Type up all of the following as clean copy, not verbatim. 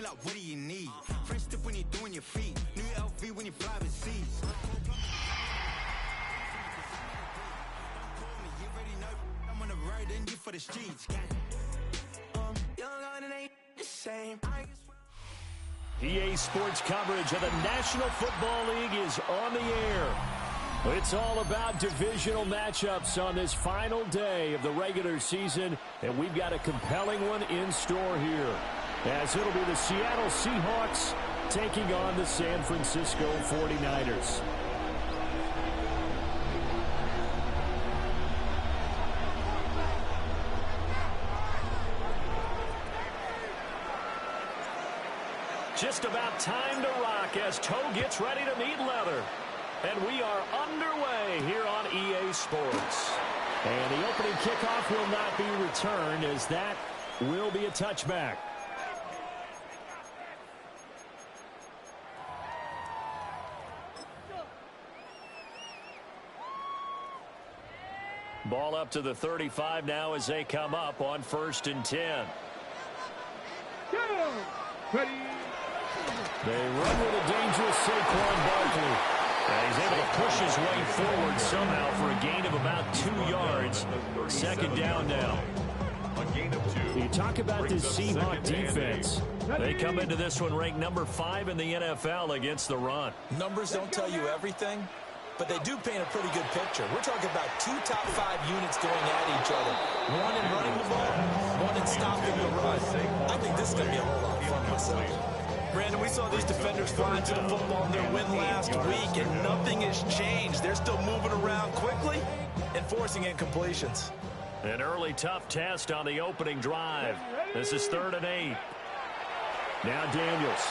like, what do you need? Fresh tip when you're doing your feet. New LV when you fly overseas. Don't call me, you already know. I'm on the road and you for the streets. Young and it ain't the same. EA Sports coverage of the National Football League is on the air. It's all about divisional matchups on this final day of the regular season, and we've got a compelling one in store here, as it'll be the Seattle Seahawks taking on the San Francisco 49ers. Just about time to rock as Toe gets ready to meet leather. And we are underway here on EA Sports. And the opening kickoff will not be returned, as that will be a touchback. Ball up to the 35 now as they come up on 1st and 10. Ready. They run with a dangerous Saquon Barkley. And he's able to push his way forward somehow for a gain of about 2 yards. 2nd down now. You talk about this Seahawk defense. They come into this one ranked number 5 in the NFL against the run. Numbers don't tell you everything, but they do paint a pretty good picture. We're talking about 2 top 5 units going at each other. One in running the ball, one in stopping the run. I think this is going to be a whole lot of fun myself. Brandon, we saw these defenders flying to the football in their win last week, and nothing has changed. They're still moving around quickly and forcing incompletions. An early tough test on the opening drive. This is 3rd and 8. Now Daniels.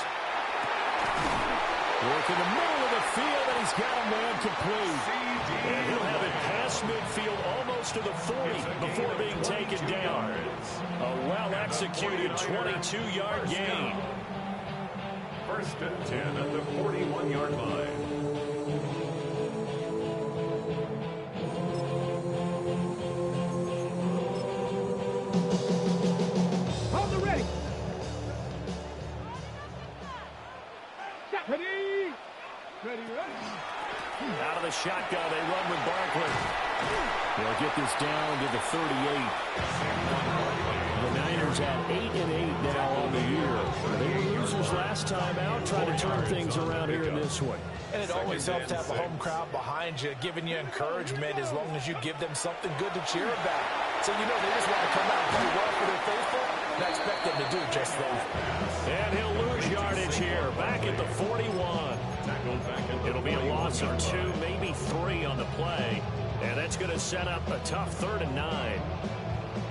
Work in the middle of the field, and he's got a man complete. And he'll have it past midfield almost to the 40 before being taken down. A well-executed 22-yard gain. 1st and 10 at the 41-yard line. Hold the ready. Ready. Ready. Out of the shotgun, they run with Barkley. They'll get this down to the 38. The Niners at 8-8 now on the year. They were losers last time out, trying to turn things around here in this one. And it always helps to have a home crowd behind you, giving you encouragement as long as you give them something good to cheer about. So you know they just want to come out and play well for their faithful, and I expect them to do just that. And he'll lose yardage here, back at the 41. It'll be a loss of 2, maybe 3 on the play, and that's going to set up a tough 3rd and 9.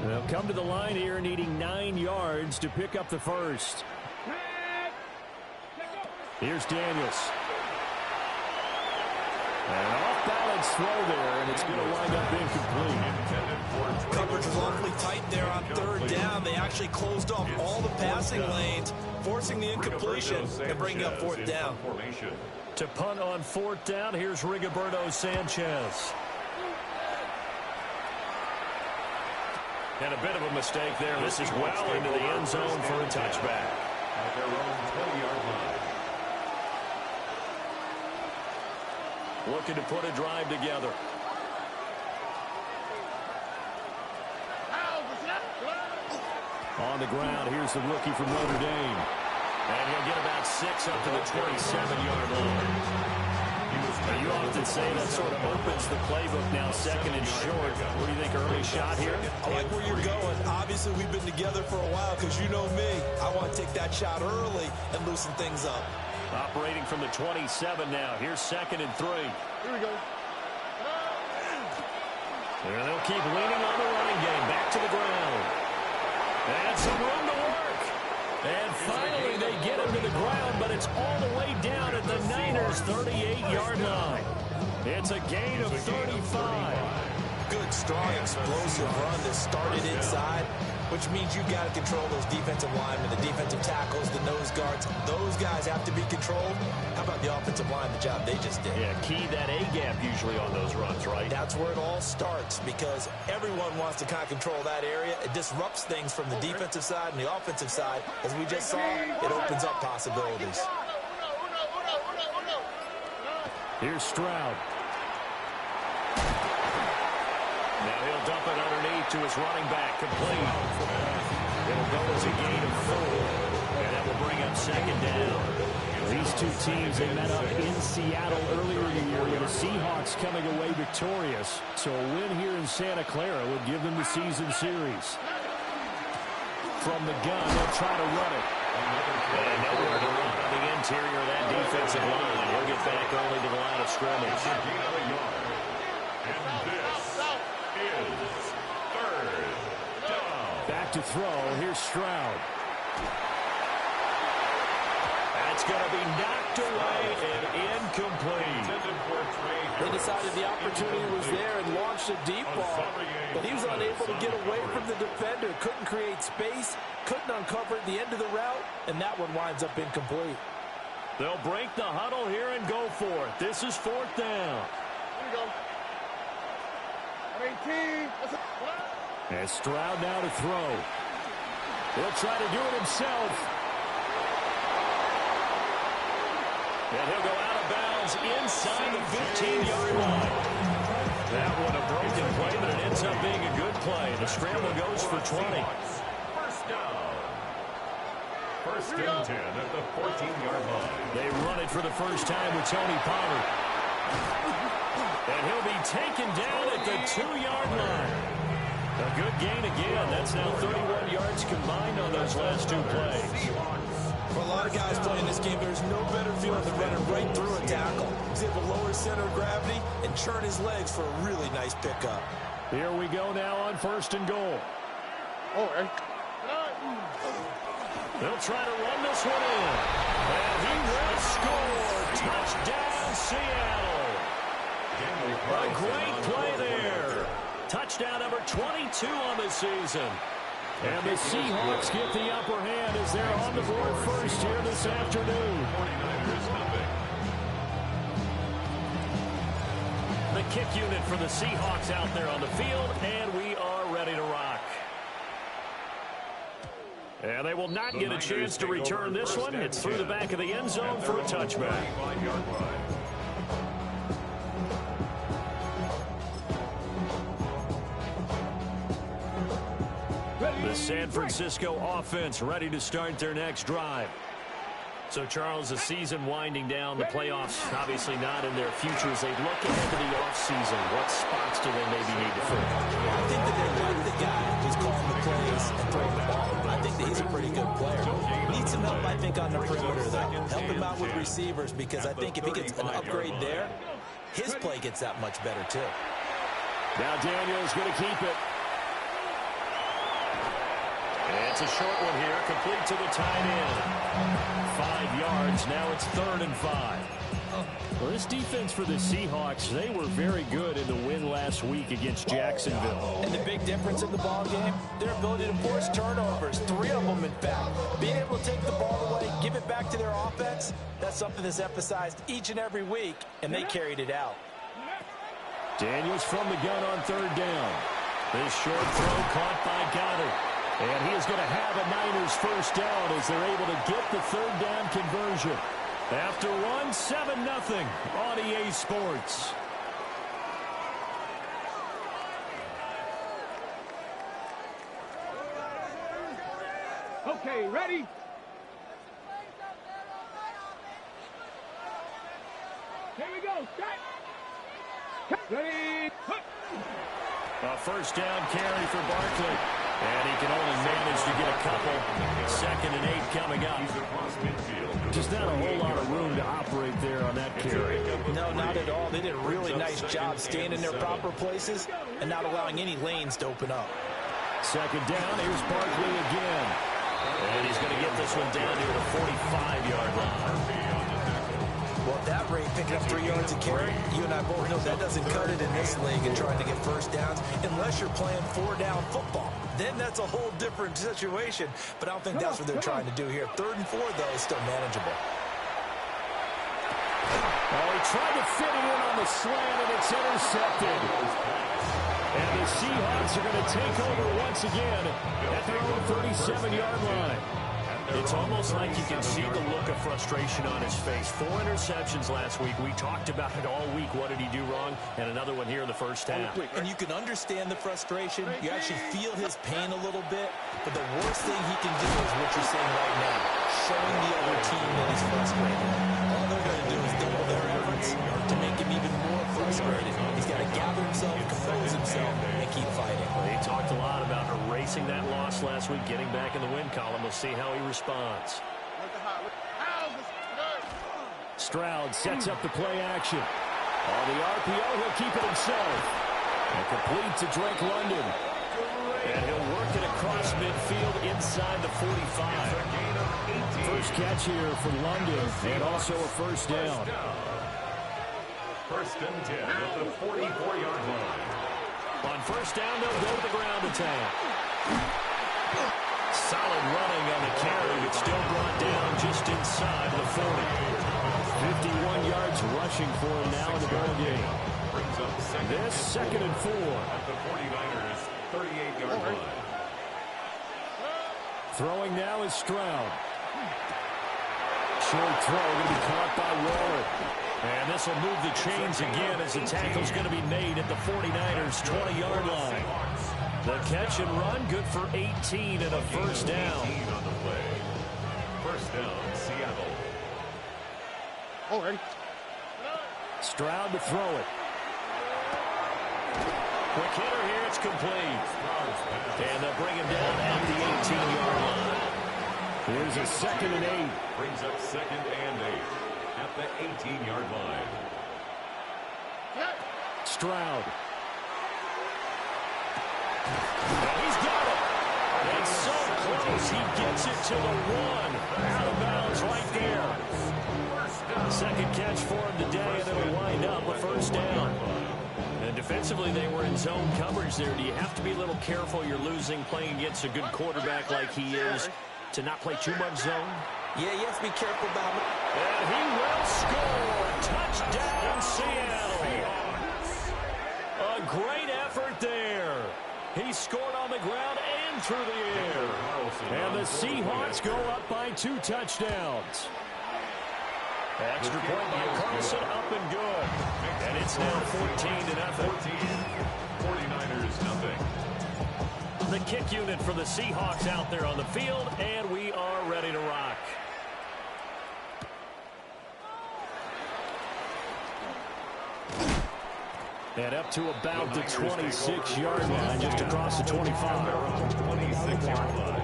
They'll come to the line here needing 9 yards to pick up the first. Here's Daniels. An off-balance throw there, and it's going to wind up incomplete. Coverage was awfully tight there on 3rd down. They actually closed off all the passing lanes, forcing the incompletion and bringing up 4th down. To punt on 4th down, here's Rigoberto Sanchez. And a bit of a mistake there. This is well into the end zone for a touchback. At their own 20-yard line. Looking to put a drive together. On the ground, here's the rookie from Notre Dame. And he'll get about 6 up to the 27-yard line. You often say that sort of opens the playbook now, 2nd and short. What do you think, early shot here? I like where you're going. Obviously, we've been together for a while because you know me. I want to take that shot early and loosen things up. Operating from the 27 now. Here's 2nd and 3. Here we go. And they'll keep leaning on the running game. Back to the ground. And some room to work. And finally, they get him to the ground, but it's all the way down at the Niners' 38-yard line. It's a gain of 35. Good big, strong, explosive run that started inside, which means you've got to control those defensive linemen, the defensive tackles, the nose guards. Those guys have to be controlled. How about the offensive line, the job they just did? Yeah, key that A-gap usually on those runs, right? That's where it all starts because everyone wants to kind of control that area. It disrupts things from the defensive side and the offensive side. As we just saw, it opens up possibilities. Here's Stroud. Now he'll dump it underneath to his running back, complete. It'll go as a gain of 4, and that will bring up second down. These two teams, they met up in Seattle earlier in the year with the Seahawks coming away victorious. So a win here in Santa Clara would give them the season series. From the gun, they'll try to run it. And nowhere to run on the interior of that defensive line. He'll get back only to the line of scrimmage. Back to throw. Here's Stroud. That's going to be knocked away and incomplete. They decided the opportunity was there and launched a deep ball, but he was unable to get away from the defender. Couldn't create space, couldn't uncover the end of the route, and that one winds up incomplete. They'll break the huddle here and go for it. This is 4th down. Here we go. 18. And Stroud now to throw. He'll try to do it himself. And he'll go out of bounds inside the 15-yard line. That one a broken play, but it ends up being a good play. The scramble goes for 20. First down. First and 10 at the 14-yard line. They run it for the first time with Tony Pollard. And he'll be taken down at the 2-yard line. A good gain again. That's now 31 yards combined on those last 2 plays. For a lot of guys playing this game, there's no better feeling than running right through a tackle. He's able to lower center of gravity and churn his legs for a really nice pickup. Here we go now on 1st and goal. Oh, They'll try to run this one in. And he will score. Touchdown, Seattle. A great play there. Touchdown number 22 on the season. And the Seahawks get the upper hand as they're on the board first here this afternoon. The kick unit for the Seahawks out there on the field, and we are ready to rock. And they will not get a chance to return this one. It's through the back of the end zone for a touchback. The San Francisco offense ready to start their next drive. So, Charles, the season winding down, the playoffs obviously not in their future as they look ahead to the offseason. What spots do they maybe need to fill? I think that they like the guy who's calling the plays and throwing the ball. I think that he's a pretty good player. Needs some help, I think, on the perimeter, though. Help him out with receivers because I think if he gets an upgrade there, his play gets that much better, too. Now Daniel's going to keep it. It's a short one here, complete to the tight end. 5 yards, now it's 3rd and 5. Well, this defense for the Seahawks, they were very good in the win last week against Jacksonville. And the big difference in the ball game, their ability to force turnovers, 3 of them, in fact. Being able to take the ball away, give it back to their offense, that's something that's emphasized each and every week, and they carried it out. Daniels from the gun on 3rd down. This short throw caught by Goddard. And he is going to have a Niners first down as they're able to get the 3rd down conversion. After one, 7-0 on EA Sports. Okay, ready? Here we go. Set. Ready. A first down carry for Barkley. And he can only manage to get a couple. 2nd and 8 coming up. Just not a whole lot of room to operate there on that carry. No, not at all. They did a really nice job staying in their proper places and not allowing any lanes to open up. 2nd down, here's Barkley again. And he's going to get this one down near the 45-yard line. Well, at that rate, picking up 3 yards a carry, you and I both know that doesn't cut it in this league and trying to get first downs unless you're playing 4-down football. Then that's a whole different situation, but I don't think that's what they're trying to do here. 3rd and 4, though, is still manageable. Oh, he tried to fit it in on the slant, and it's intercepted. And the Seahawks are going to take over once again at their own 37-yard line. It's almost like you can see the look of frustration on his face. 4 interceptions last week. We talked about it all week. What did he do wrong? And another one here in the first half. And you can understand the frustration. You actually feel his pain a little bit. But the worst thing he can do is what you're saying right now, showing the other team that he's frustrated. All they're going to do is double their efforts to make him even more frustrated. He's got to gather himself, compose himself, and keep fighting. Well, he talked a lot about erasing that loss last week, getting back in the win column. We'll see how he responds. Stroud sets up the play action. On the RPO, he'll keep it himself. And complete to Drake London. And he'll work it across midfield inside the 45. First catch here for London, and also a first down. First and 10 at the 44-yard line. On first down, they'll go to the ground attack. Solid running on the carry, but still brought down just inside the 40. 51 yards rushing for him now in the ball game. Brings up This 2nd and 4. at the 49ers 38-yard line. Throwing now is Stroud. Short throw going to be caught by Waller. And this will move the chains again as the tackle's going to be made at the 49ers 20-yard line. The catch and run, good for 18 and a first down. 18 on the play. First down, Seattle. Already. Stroud to throw it. Quick hitter here, it's complete. And they'll bring him down at the 18-yard line. Here's a 2nd and 8. Brings up 2nd and 8 at the 18-yard line. Stroud. And he's got it. And so close, he gets it to the 1. Out of bounds right there. Second catch for him today, and it'll wind up a first down. And defensively, they were in zone coverage there. Do you have to be a little careful? You're losing, playing against a good quarterback like he is, to not play too much zone? Yeah, you have to be careful about it. And he will score. Touchdown, Seattle. A great effort there. He scored on the ground and through the air. And the Seahawks go up by 2 touchdowns. Extra point by Carlson, up and good. And it's now 14-0. 49ers nothing. The kick unit for the Seahawks out there on the field, and we are ready to rock. And up to about the 26-yard line, just across the 25. 26-yard line.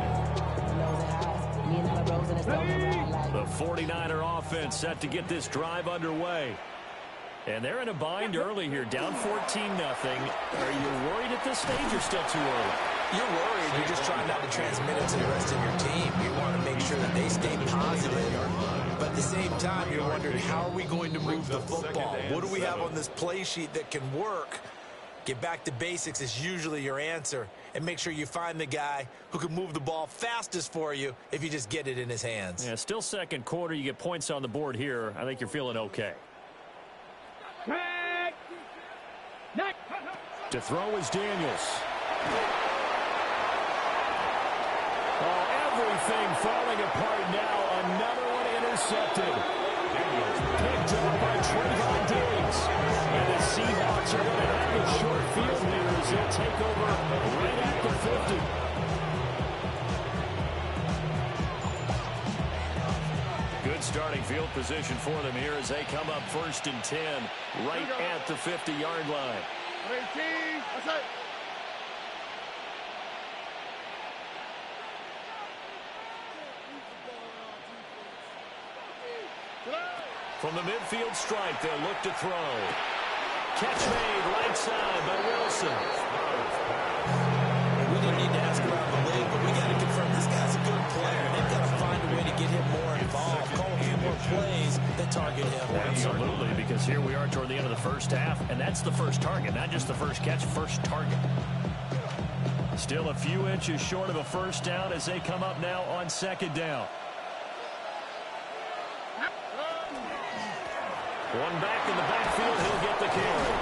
The 49er offense set to get this drive underway. And they're in a bind early here, down 14-0. Are you worried at this stage or still too early? You're worried. You're just trying not to transmit it to the rest of your team. You want to make sure that they stay positive. But at the same time, you're wondering, how are we going to move the football? What do we have on this play sheet that can work? Get back to basics is usually your answer. And make sure you find the guy who can move the ball fastest for you if you just get it in his hands. Yeah, still second quarter. You get points on the board here. I think you're feeling okay. To throw is Daniels. Oh, everything falling apart now. Another one intercepted. Picked up by Trayvon Diggs. And the Seahawks are going to have a short field here as they take over right at the 50. Good starting field position for them here as they come up 1st and 10 right at the 50-yard line. 18, that's it. From the midfield stripe, they'll look to throw. Catch made right side by Wilson. We didn't need to ask around the league, but we got to confirm this guy's a good player. They've got to find a way to get him more involved, call a few more plays that target him. Absolutely, because here we are toward the end of the first half, and that's the first target, not just the first catch, first target. Still a few inches short of a first down as they come up now on second down. One back in the backfield, he'll get the carry.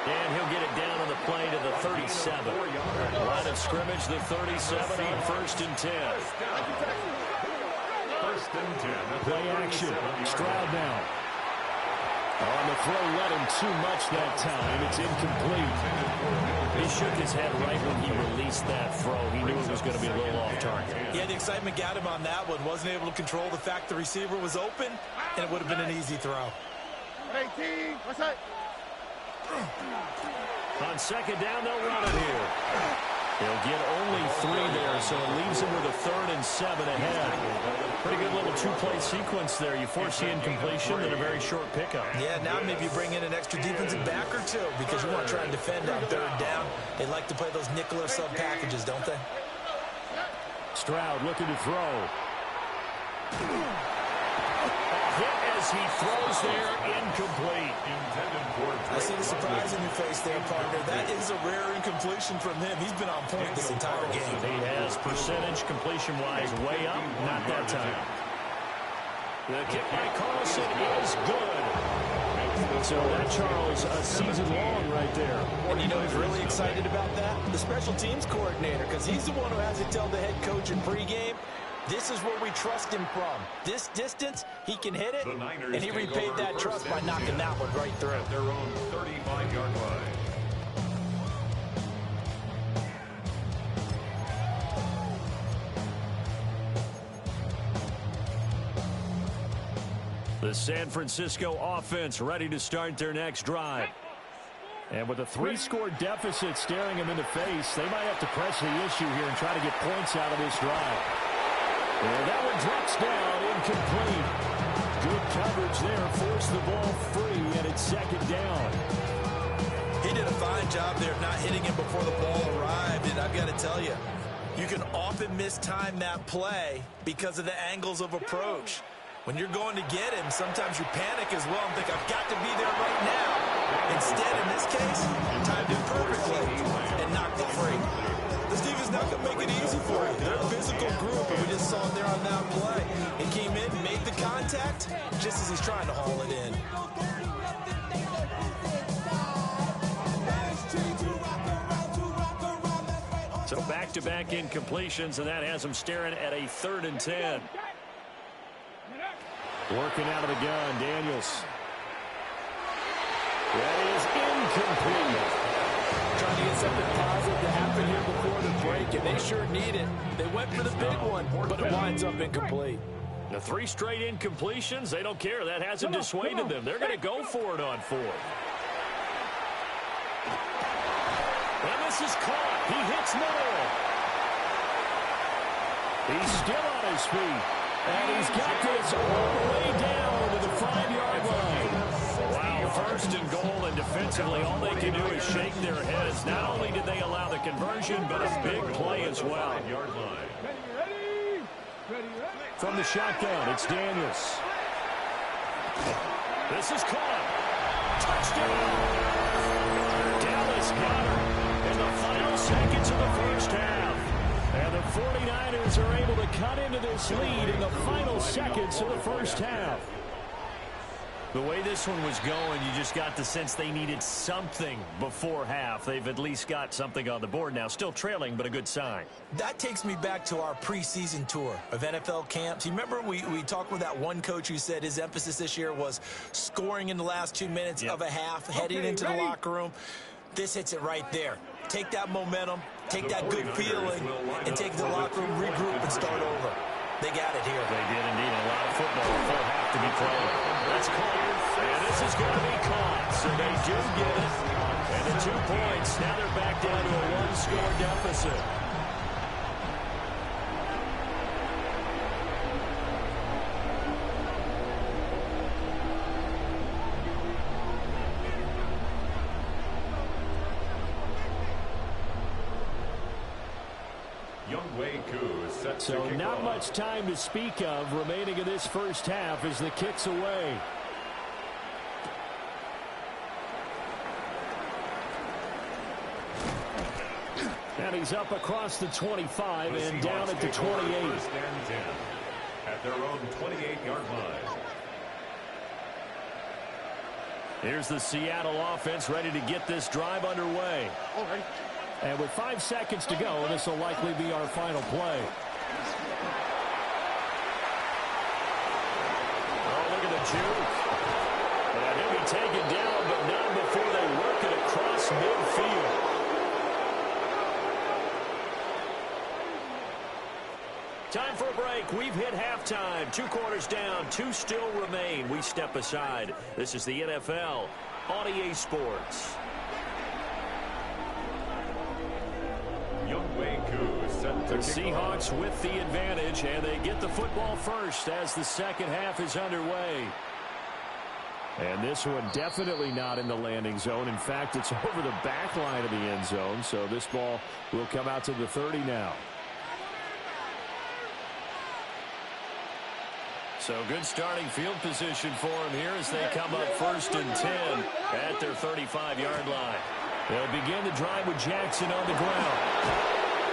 And he'll get it down on the play to the 37. Line of scrimmage, the 37 on 1st and 10. 1st and 10. Play action. Stroud now. On the throw, let him too much that time. It's incomplete. He shook his head right when he released that throw. He knew it was going to be a little off target. Yeah, the excitement got him on that one. Wasn't able to control the fact the receiver was open, and it would have been an easy throw. 18, what's that? On second down, they'll run it here. They'll get only 3 there, so it leaves him with a 3rd and 7 ahead. Pretty good little two-play sequence there. You force the incompletion, then a very short pickup. Yeah, now maybe you bring in an extra defensive back or two because you want to try and defend on 3rd down. They like to play those nickel or sub packages, don't they? Stroud looking to throw. Hit as he throws there, incomplete. I see the surprise in your face there, partner. That is a rare incompletion from him. He's been on point this entire game. He has percentage completion-wise way up, not that time. The kick by Carlson is good. So that, Charles, a season long right there. And you know who's really excited about that? The special teams coordinator, because he's the one who has to tell the head coach in pregame, this is where we trust him from. This distance, he can hit it, and he repaid that trust by knocking that one right through. At their own 35-yard line. The San Francisco offense ready to start their next drive. And with a 3-score deficit staring them in the face, they might have to press the issue here and try to get points out of this drive. And that one drops down, incomplete. Good coverage there, forced the ball free, and it's second down. He did a fine job there of not hitting him before the ball arrived, and I've got to tell you, you can often mistime that play because of the angles of approach. When you're going to get him, sometimes you panic as well and think, I've got to be there right now. Instead, in this case, timed it perfectly and knocked it free. This defense not going to make it easy for you. They're a physical group, and we just saw it there on that play. He came in, made the contact, just as he's trying to haul it in. So back-to-back incompletions, and that has him staring at a 3rd and 10. Working out of the gun, Daniels. That is incomplete. Trying to get something positive to happen here before the break, and they sure need it. They went for the big one, but it winds up incomplete. The 3 straight incompletions, they don't care. That hasn't dissuaded them. They're going to go for it on 4th. And this is caught. He hits Noel. He's still on his feet. And he's got this all the way down to the 5-yard line. Wow, 1st and goal, and defensively, all they can do is shake their heads. Not only did they allow the conversion, but a big play as well. From the shotgun, it's Daniels. This is caught. Touchdown! Dallas got her in the final seconds of the first half. And the 49ers are able to cut into this lead in the final seconds of the first half. The way this one was going, you just got the sense they needed something before half. They've at least got something on the board now. Still trailing, but a good sign. That takes me back to our preseason tour of NFL camps. You remember we talked with that one coach who said his emphasis this year was scoring in the last 2 minutes of a half, heading into the locker room. This hits it right there. Take that momentum, take that good feeling, and take the locker room, regroup, and start over. They got it here. They did indeed. A lot of football, full half to be played. That's caught, and this is going to be caught. So they do get it, and the 2 points. Now they're back down to a 1-score deficit. So not much time to speak of remaining in this first half as the kick's away. And he's up across the 25 and down at the 28. First and 10 at their own 28-yard line. Here's the Seattle offense ready to get this drive underway. And with 5 seconds to go, this will likely be our final play. Oh, look at the juke. And he'll be taken down, but not before they work it across midfield. Time for a break. We've hit halftime. 2 quarters down. 2 still remain. We step aside. This is the NFL on EA Sports. The Seahawks with the advantage, and they get the football first as the second half is underway. And this one definitely not in the landing zone. In fact, it's over the back line of the end zone, so this ball will come out to the 30 now. So good starting field position for them here as they come up 1st and 10 at their 35-yard line. They'll begin the drive with Jackson on the ground.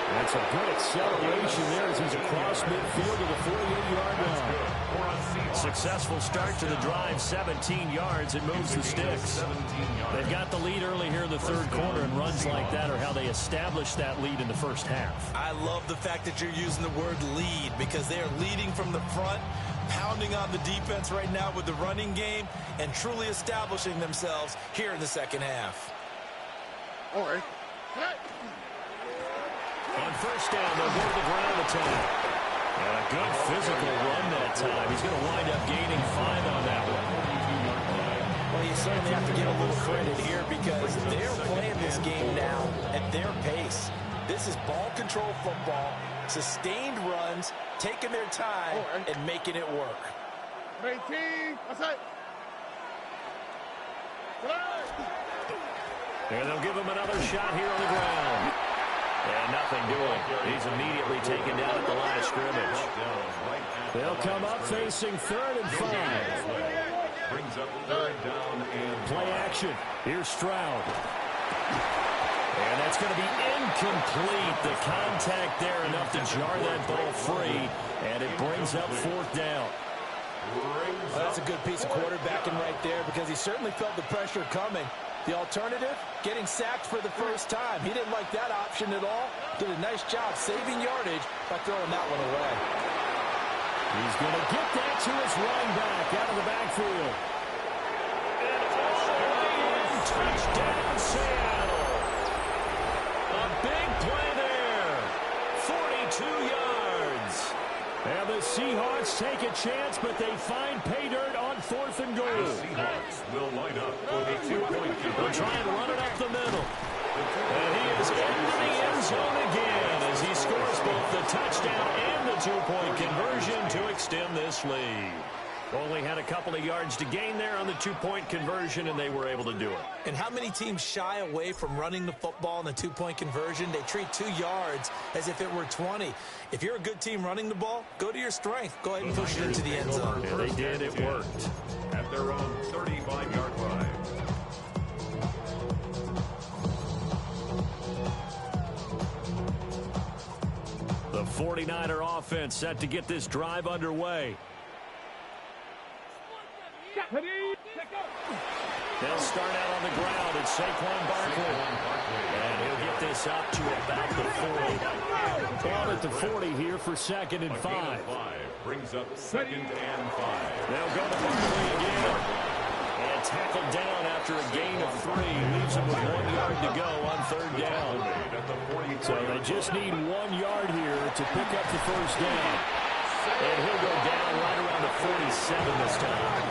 That's a good acceleration there as he's across midfield to the 48-yard line. Successful start to the drive, 17 yards, and moves the sticks. They've got the lead early here in the 3rd quarter, and runs like that are how they establish that lead in the first half. I love the fact that you're using the word lead because they are leading from the front, pounding on the defense right now with the running game, and truly establishing themselves here in the second half. All right. On 1st down, they'll go to the ground attack. And a good physical run that time. He's going to wind up gaining 5 on that one. Well, you certainly have to give a little credit here because they're playing this game now at their pace. This is ball control football, sustained runs, taking their time, and making it work. 18, outside. And they'll give him another shot here on the ground. And nothing doing. He's immediately taken down at the line of scrimmage. They'll come up facing 3rd and 5. Brings up 3rd down and Play action. Here's Stroud. And that's going to be incomplete. The contact there enough to jar that ball free. And it brings up 4th down. Well, that's a good piece of quarterbacking right there because he certainly felt the pressure coming. The alternative, getting sacked for the first time. He didn't like that option at all. Did a nice job saving yardage by throwing that one away. He's going to get that to his running back out of the backfield. And all the way in, touchdown Seattle. A big play there. 42 yards. And the Seahawks take a chance, but they find pay dirt on 4th and goal. the Seahawks will line up for the 2-point conversion. They'll try and run it up the middle. And he is into the end zone again as he scores both the touchdown and the 2-point conversion to extend this lead. Only had a couple of yards to gain there on the 2-point conversion, and they were able to do it. And how many teams shy away from running the football in the 2-point conversion? They treat 2 yards as if it were 20. If you're a good team running the ball, go to your strength. Go ahead and push it into the end zone. Yeah, they did. It worked. At their own 35-yard line. The 49er offense set to get this drive underway. They'll start out on the ground. It's Saquon Barkley. And he'll get this up to about the 40. Down at the 40 here for 2nd and 5. Brings up 2nd and 5. They'll go to Barkley again. And tackled down after a gain of 3. Leaves him with 1 yard to go on 3rd down. So they just need 1 yard here to pick up the 1st down. And he'll go down right around the 47 this time.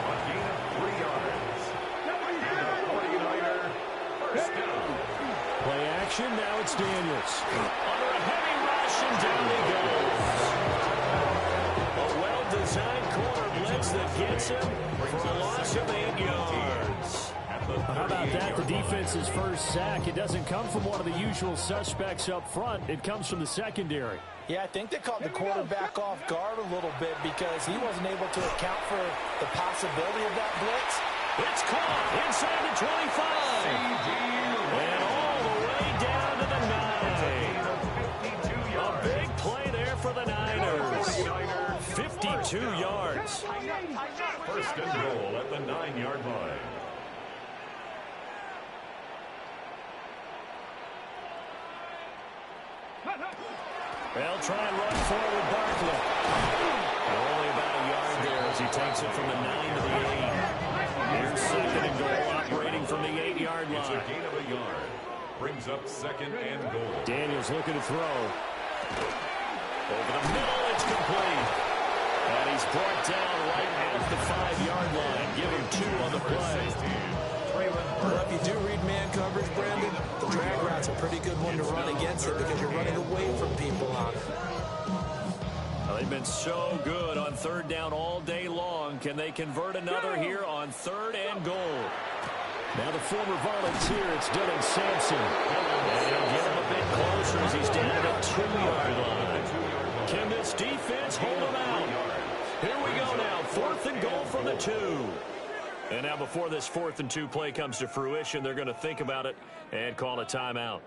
A gain of 3 yards. And the 49er first down. Play action, now it's Daniels. Under a heavy rush, and down he goes. A well-designed corner blitz that gets him for a loss of 8 yards. How about that? The defense's first sack. It doesn't come from one of the usual suspects up front. It comes from the secondary. Yeah, I think they caught the quarterback off guard a little bit because he wasn't able to account for the possibility of that blitz. It's caught inside the 25. And all the way down to the 9. 2 yards. First and goal at the 9-yard line. They'll try and run forward Barkley. Only about a yard there as he takes it from the 9 to the 8. Here's second and goal operating from the 8-yard line. It's a gain of a yard. Brings up second and goal. Daniels looking to throw. Over the middle, it's complete. And he's brought down right at the 5-yard line. Give him 2 on the play. Well, if you do read man coverage, Brandon, the drag route's a pretty good one to run against it because you're running away from people on it. Well, they've been so good on third down all day long. Can they convert another here on third and goal? Now the former volunteer, it's Dylan Sampson. And he'll get him a bit closer as he's down at the 2-yard line. Can this defense hold him out? Here we go now, 4th and goal from the 2. And now before this 4th and 2 play comes to fruition, they're going to think about it and call a timeout.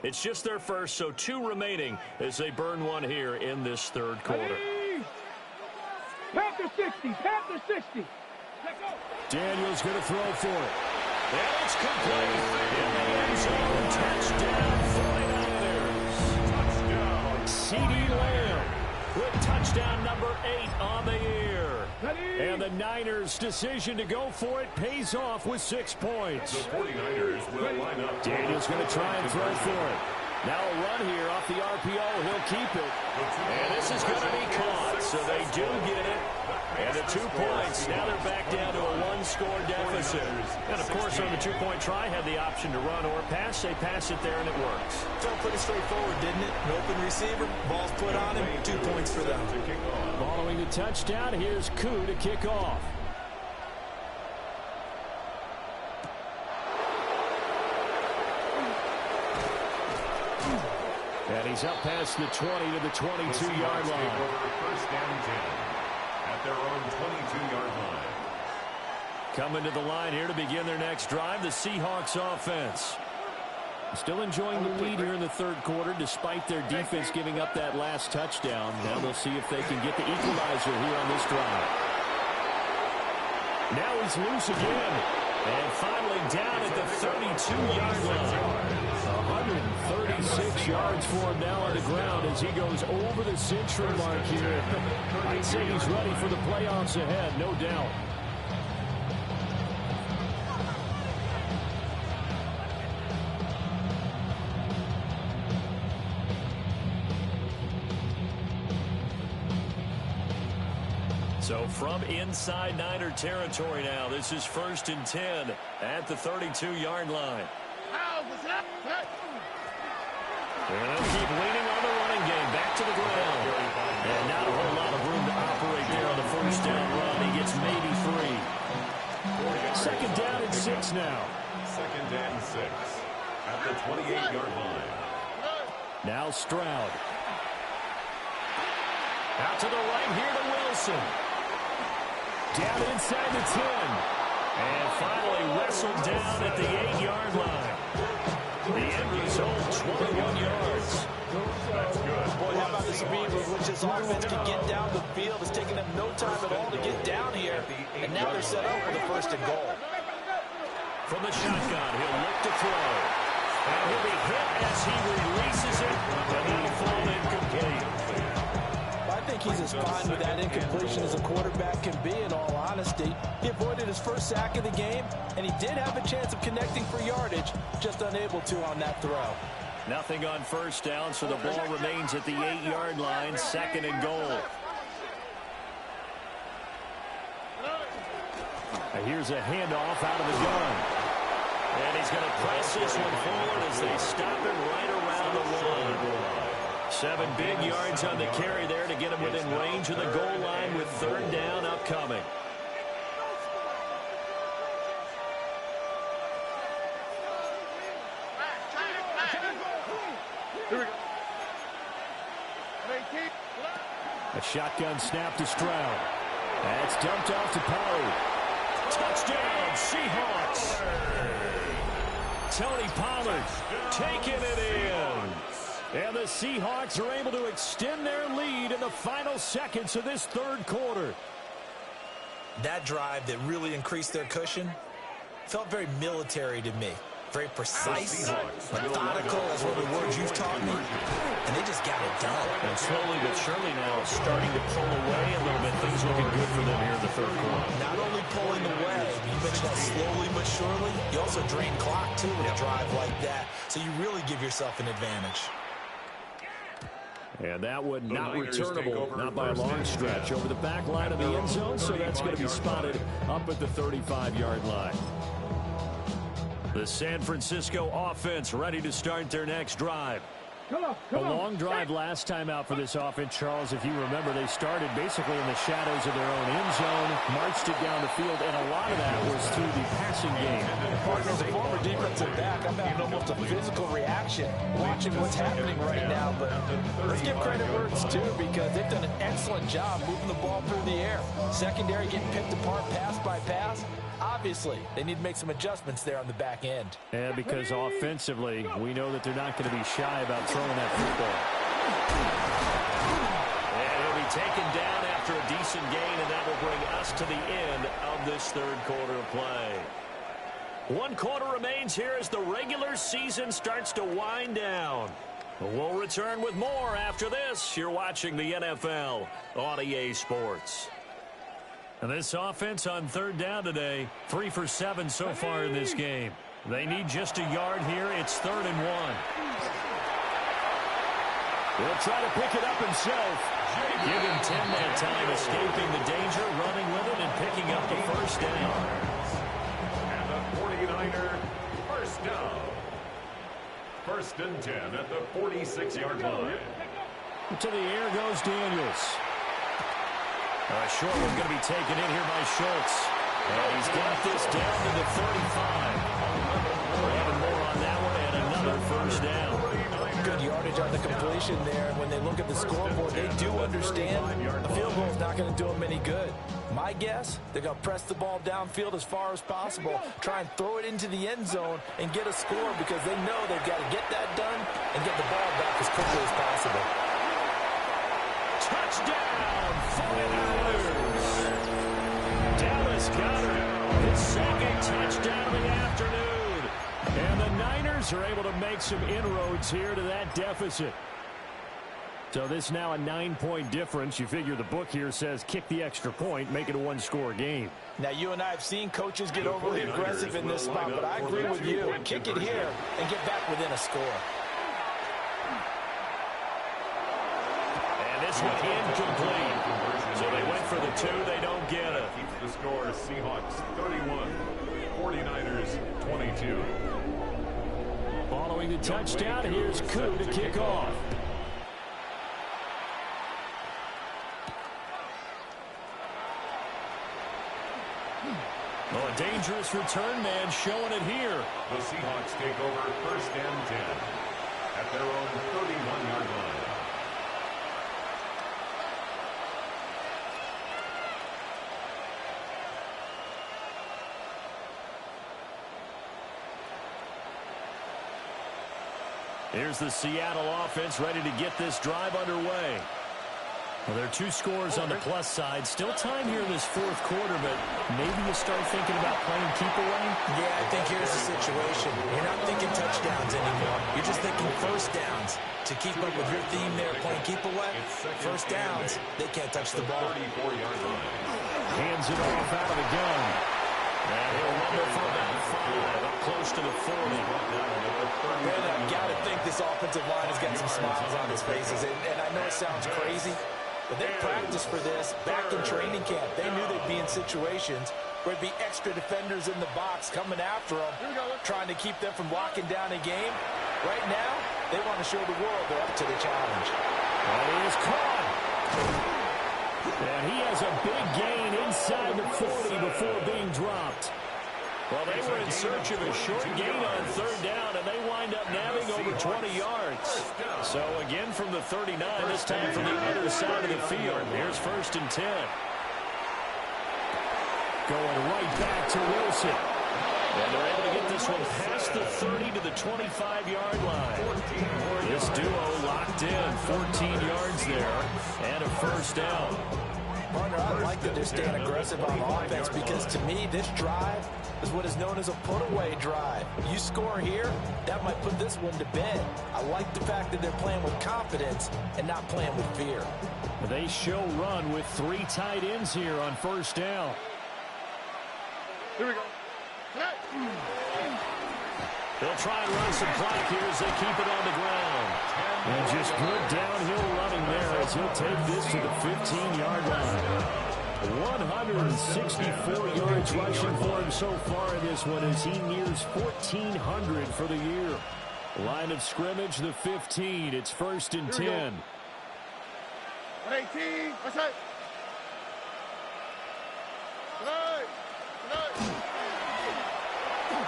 It's just their first, so 2 remaining as they burn one here in this third quarter. Panther 60, Panther 60. Daniels going to throw for it. And it's complete. In the end zone, touchdown 49ers. Touchdown. C.D. Lamb with touchdown number 8 on the year. And the Niners' decision to go for it pays off with 6 points. The 49ers will line up. Daniels going to try and throw for it. Now a run here off the RPO. He'll keep it. And this is going to be caught. So they do get it. And the 2 points. Now they're back down to a 1-score deficit. And, of course, on the 2-point try, had the option to run or pass. They pass it there, and it works. Felt pretty straightforward, didn't it? An open receiver, ball's put on him, 2 points for them. Following the touchdown, here's Koo to kick off. And he's up past the 20 to the 22-yard line. First down 10 at their own 22-yard line. Coming to the line here to begin their next drive, the Seahawks offense. Still enjoying the lead here in the third quarter, despite their defense giving up that last touchdown. Now they'll see if they can get the equalizer here on this drive. Now he's loose again. And finally down at the 32-yard line. 136 yards for him now on the ground as he goes over the century mark here. I'd say he's ready for the playoffs ahead, no doubt. So from inside Niner territory now, this is 1st and 10 at the 32-yard line. And they'll keep leaning on the running game. Back to the ground. And not a whole lot of room to operate there on the first down run. He gets maybe 3. 2nd down and 6 now. 2nd and 6 at the 28-yard line. Now Stroud. Out to the right here to Wilson. Down inside the 10. And finally wrestled down at the 8-yard line. The end result, 21 yards. That's good. Boy, how about the speed with which this offense can get down the field? It's taking them no time at all to get down here. And now they're set up with a 1st and goal. From the shotgun, he'll look to throw. And he'll be hit as he releases it. And he'll fall incomplete. I think he's as fine with that incompletion as a quarterback can be, in all honesty. He avoided his first sack of the game, and he did have a chance of connecting for yardage, just unable to on that throw. Nothing on first down, so the ball remains at the 8-yard line, 2nd and goal. Here's a handoff out of the gun. And he's going to press this one forward as they stop him right around the 1. 7 big yards on the carry there to get him within range of the goal line with 3rd down upcoming. A shotgun snap to Stroud. That's dumped off to Pollard. Touchdown, Seahawks. Tony Pollard taking it in. And the Seahawks are able to extend their lead in the final seconds of this third quarter. That drive that really increased their cushion felt very military to me. Very precise, methodical, as one of the words you've taught me. And they just got it done. And slowly but surely now starting to pull away a little bit. Things looking good for them here in the third quarter. Not only pulling away, you mentioned that slowly but surely, you also drain clock, too, with a drive like that. So you really give yourself an advantage. And that one not returnable, not by a long stretch, over the back line of the end zone, so that's going to be spotted up at the 35-yard line. The San Francisco offense ready to start their next drive. A long drive last time out for this offense, Charles. If you remember, they started basically in the shadows of their own end zone, marched it down the field, and a lot of that was through the passing game. As a former defensive back, I'm having almost a physical reaction watching what's happening right now. But let's give credit where it's due, because they've done an excellent job moving the ball through the air. Secondary getting picked apart pass by pass. Obviously, they need to make some adjustments there on the back end. And because offensively, we know that they're not going to be shy about throwing that football. And he'll be taken down after a decent gain, and that will bring us to the end of this third quarter of play. 1 quarter remains here as the regular season starts to wind down. We'll return with more after this. You're watching the NFL on EA Sports. And this offense on third down today, 3 for 7 so far in this game. They need just a yard here. It's 3rd and 1. He'll try to pick it up himself. Give him 10 that time, escaping the danger, running with it, and picking up the first down. And the 49er, first down. 1st and 10 at the 46-yard line. To the air goes Daniels. Short one's going to be taken in here by Schultz. And he's got this down to the 35. We're having more on that one and another first down. Good yardage on the completion there. When they look at the scoreboard, they do understand a field goal is not going to do them any good. My guess, they're going to press the ball downfield as far as possible, try and throw it into the end zone and get a score, because they know they've got to get that done and get the ball back as quickly as possible. Touchdown, 49ers! Dallas Goedert, his second touchdown of the afternoon. And the Niners are able to make some inroads here to that deficit. So this now a 9-point difference. You figure the book here says kick the extra point, make it a 1-score game. Now, you and I have seen coaches get overly aggressive in this spot, but I agree with you. Kick it here and get back within a score. And this one incomplete. So they went for the 2. They don't get it. Keeps the score Seahawks 31, 49ers 22. Following the touchdown, here's Koo to kick off. Oh, a dangerous return man showing it here. The Seahawks take over 1st and 10 at their own 31-yard line. Here's the Seattle offense ready to get this drive underway. Well, there are 2 scores on the plus side. Still time here in this 4th quarter, but maybe you start thinking about playing keep away? Yeah, I think here's the situation. You're not thinking touchdowns anymore. You're just thinking first downs. To keep up with your theme there, playing keep away, first downs, they can't touch the ball. Hands it off out of the gun. And he'll run it for about 5, up close to the 40. Man, I've got to think this offensive line has got some smiles on its faces. And I know it sounds crazy, but they practiced for this back in training camp. They knew they'd be in situations where it'd be extra defenders in the box coming after them, trying to keep them from locking down a game. Right now, they want to show the world they're up to the challenge. And he is caught. And he has a big gain inside the 40 before being dropped. Well, they were in search of a short gain on 3rd down, and they wind up nabbing over 20 yards. So again from the 39, this time from the other side of the field. Here's 1st and 10. Going right back to Wilson. And they're able to get this one past the 30 to the 25-yard line. This duo locked in. 14 yards there and a first down. Partner, I like that they're staying aggressive on offense because to me, this drive is what is known as a put-away drive. You score here, that might put this one to bed. I like the fact that they're playing with confidence and not playing with fear. They show run with 3 tight ends here on first down. Here we go. They'll try and run some clock here as they keep it on the ground. And just good downhill running there as he'll take this to the 15-yard line. 164 yards rushing for him so far in this one as he nears 1,400 for the year. Line of scrimmage, the 15. It's 1st and 10. 18. What's that?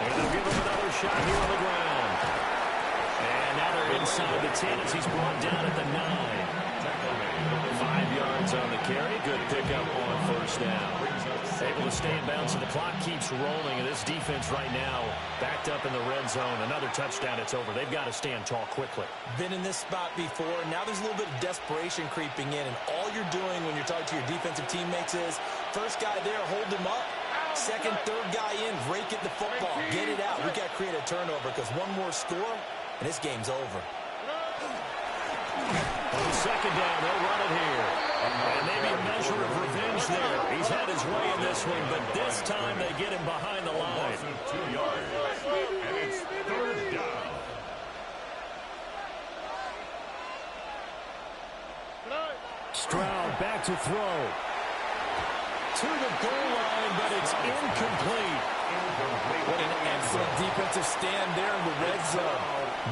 And they'll give him another shot here on the ground. And now they're inside the 10 as he's brought down at the 9. 5 yards on the carry. Good pickup on first down. Able to stay in bounds, and the clock keeps rolling. And this defense right now backed up in the red zone. Another touchdown, it's over. They've got to stand tall quickly. Been in this spot before. Now there's a little bit of desperation creeping in. And all you're doing when you're talking to your defensive teammates is first guy there, hold him up. Second, third guy in, rake at the football. Get it out. We've got to create a turnover because one more score, and this game's over. On second down, they'll run it here. And maybe a measure of revenge there. He's had his way in this one, but this time they get him behind the line. 2 yards. And it's 3rd down. Stroud back to throw. To the goal line, but it's incomplete. What an excellent defensive stand there in the red zone.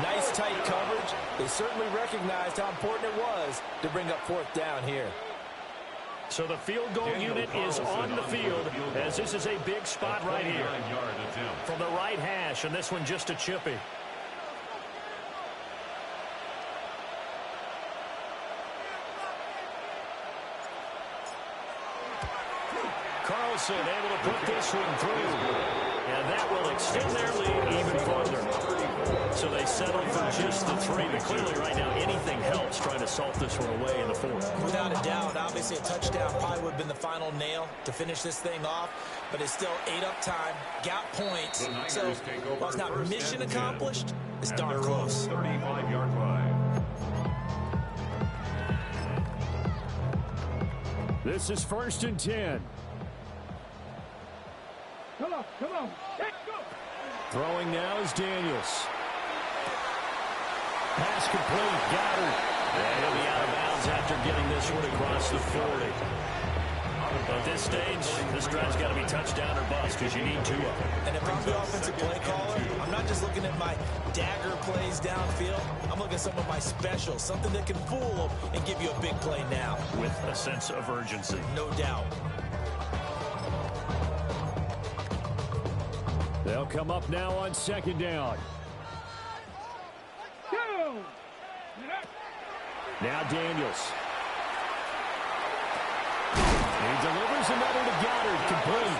Nice tight coverage. They certainly recognized how important it was to bring up 4th down here. So the field goal unit is on the field as this is a big spot right here. From the right hash, and this one just a chippy. Carlson able to put this one through. And that will extend their lead even further. So they settle for just the 3. But clearly right now anything helps trying to salt this one away in the 4th. Without a doubt, obviously a touchdown probably would have been the final nail to finish this thing off. But it's still 8 up time, got points. So while it's not mission accomplished, it's darn close. 35-yard line. This is 1st and 10. Come on, come on. Let's go. Throwing now is Daniels. Pass complete. Goddard. And he'll be out of bounds after getting this one across the 40. At this stage, this drive's got to be touchdown or bust because you need 2 of them. And if I'm the offensive play caller, I'm not just looking at my dagger plays downfield. I'm looking at some of my specials, something that can fool them and give you a big play now. With a sense of urgency. No doubt. They'll come up now on 2nd down. Go. Now Daniels. He delivers another to Goddard, complete.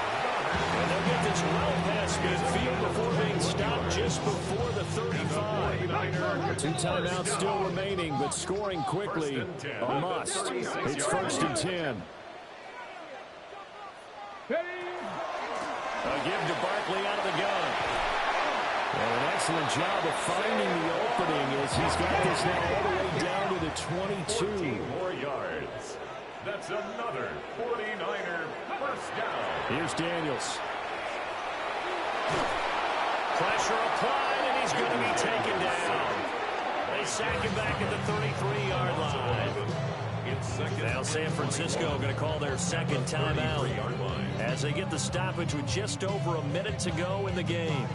And they'll get this well past midfield before being stopped just before the 35. 2 timeouts still remaining, but scoring quickly a must. It's 1st and 10. A give to Barkley out of the gun. And an excellent job of finding the opening as he's got this now all the way down to the 22. 14 more yards. That's another 49er first down. Here's Daniels. Pressure applied, and he's going to be taken down. They sack him back at the 33-yard line. Now San Francisco going to call their 2nd timeout as they get the stoppage with just over a minute to go in the game.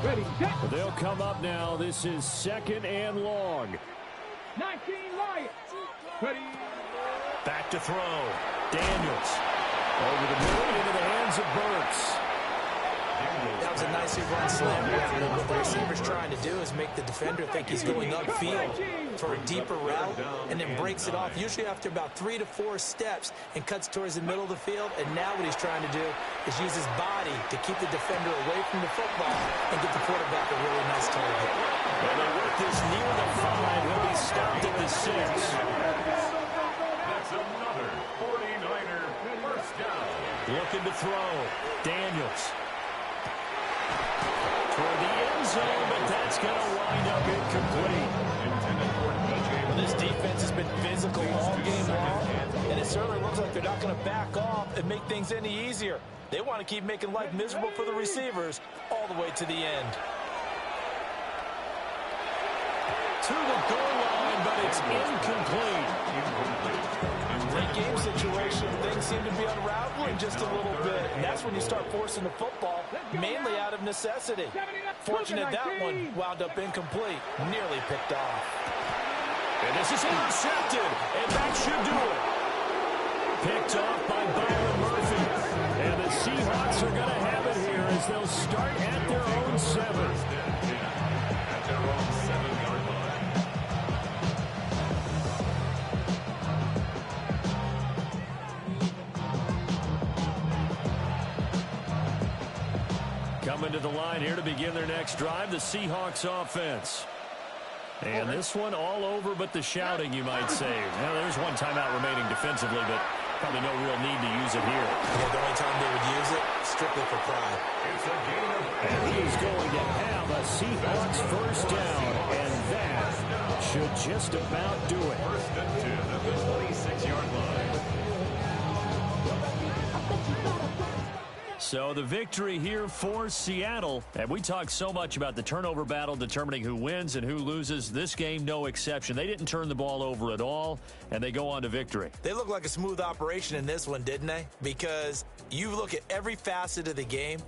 Ready, set. They'll come up now. This is 2nd and long. 19 Lions. Ready. Back to throw. Daniels. Over the middle into the hands of Burks. That was a nicely run slam. What the receiver's trying to do is make the defender think he's going upfield for a deeper route and then breaks it off, usually after about 3 to 4 steps, and cuts towards the middle of the field. And now what he's trying to do is use his body to keep the defender away from the football and get the quarterback a really nice target. And they work this near the 5. He'll be stopped at the 6. That's another 49er first down. Looking to throw. Daniels. Toward the end zone, but that's going to wind up incomplete. Well, this defense has been physical all game long, and it certainly looks like they're not going to back off and make things any easier. They want to keep making life miserable for the receivers all the way to the end. To the goal line, but it's incomplete. Great game situation. Things seem to be unraveling just a little bit, and that's when you start forcing the football, mainly out of necessity. Fortunate that one wound up incomplete, nearly picked off. And this is intercepted, and that should do it. Picked off by Byron Murphy. And the Seahawks are going to have it here as they'll start at their own 7. At their own 7-yard line. Coming to the line here to begin their next drive, the Seahawks offense. And this one all over but the shouting, you might say. Now, there's one timeout remaining defensively, but probably no real need to use it here. Yeah, the only time they would use it, strictly for pride. It's a gain of And he's going to have a Seahawks first down, and that should just about do it. first and 10 at the 26-yard line. So the victory here for Seattle. And we talked so much about the turnover battle determining who wins and who loses. This game, no exception. They didn't turn the ball over at all, and they go on to victory. They look like a smooth operation in this one, didn't they? Because you look at every facet of the game,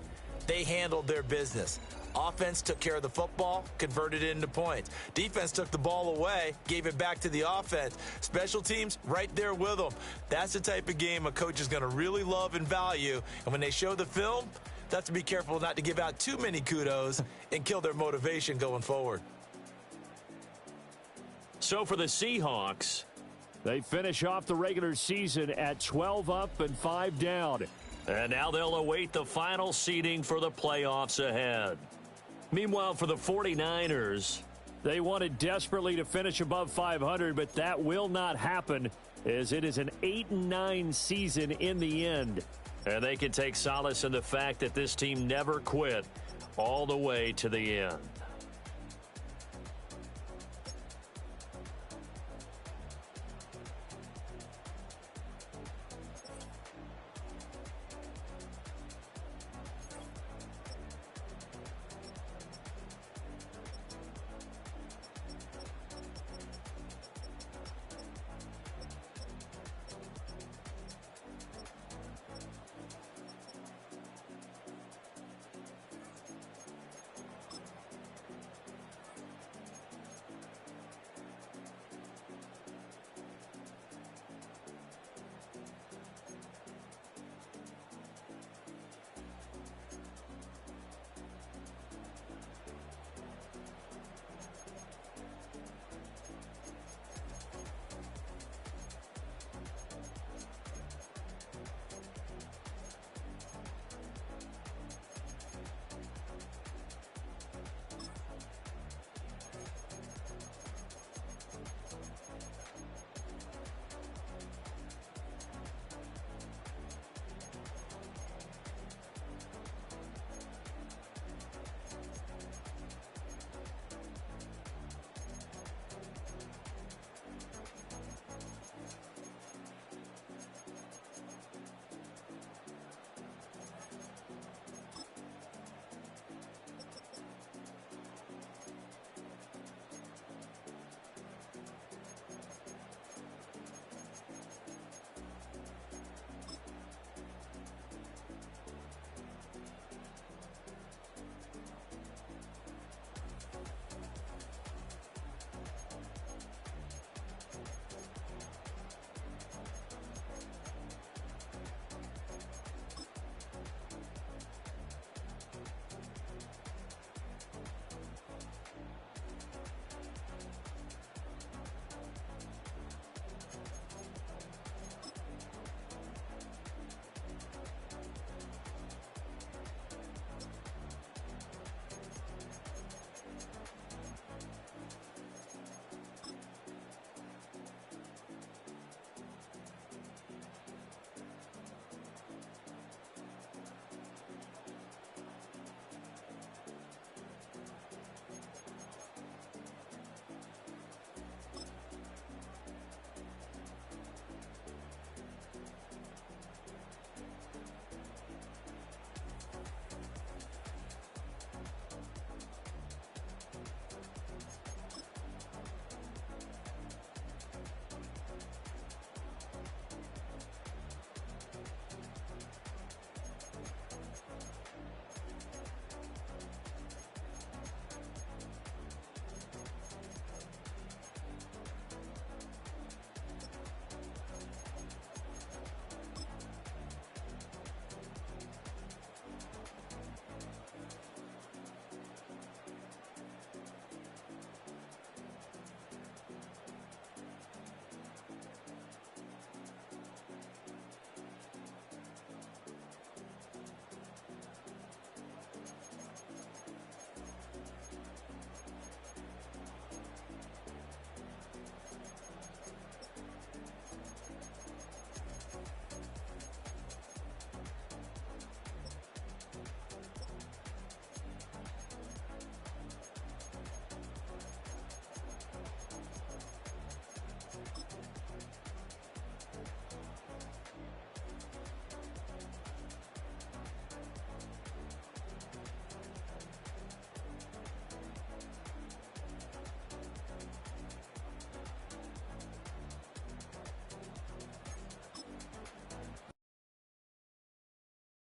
they handled their business. Offense took care of the football, converted it into points. Defense took the ball away, gave it back to the offense. Special teams, right there with them. That's the type of game a coach is going to really love and value. And when they show the film, they have to be careful not to give out too many kudos and kill their motivation going forward. So for the Seahawks, they finish off the regular season at 12 up and 5 down. And now they'll await the final seeding for the playoffs ahead. Meanwhile, for the 49ers, they wanted desperately to finish above 500, but that will not happen as it is an 8-9 season in the end. And they can take solace in the fact that this team never quit all the way to the end.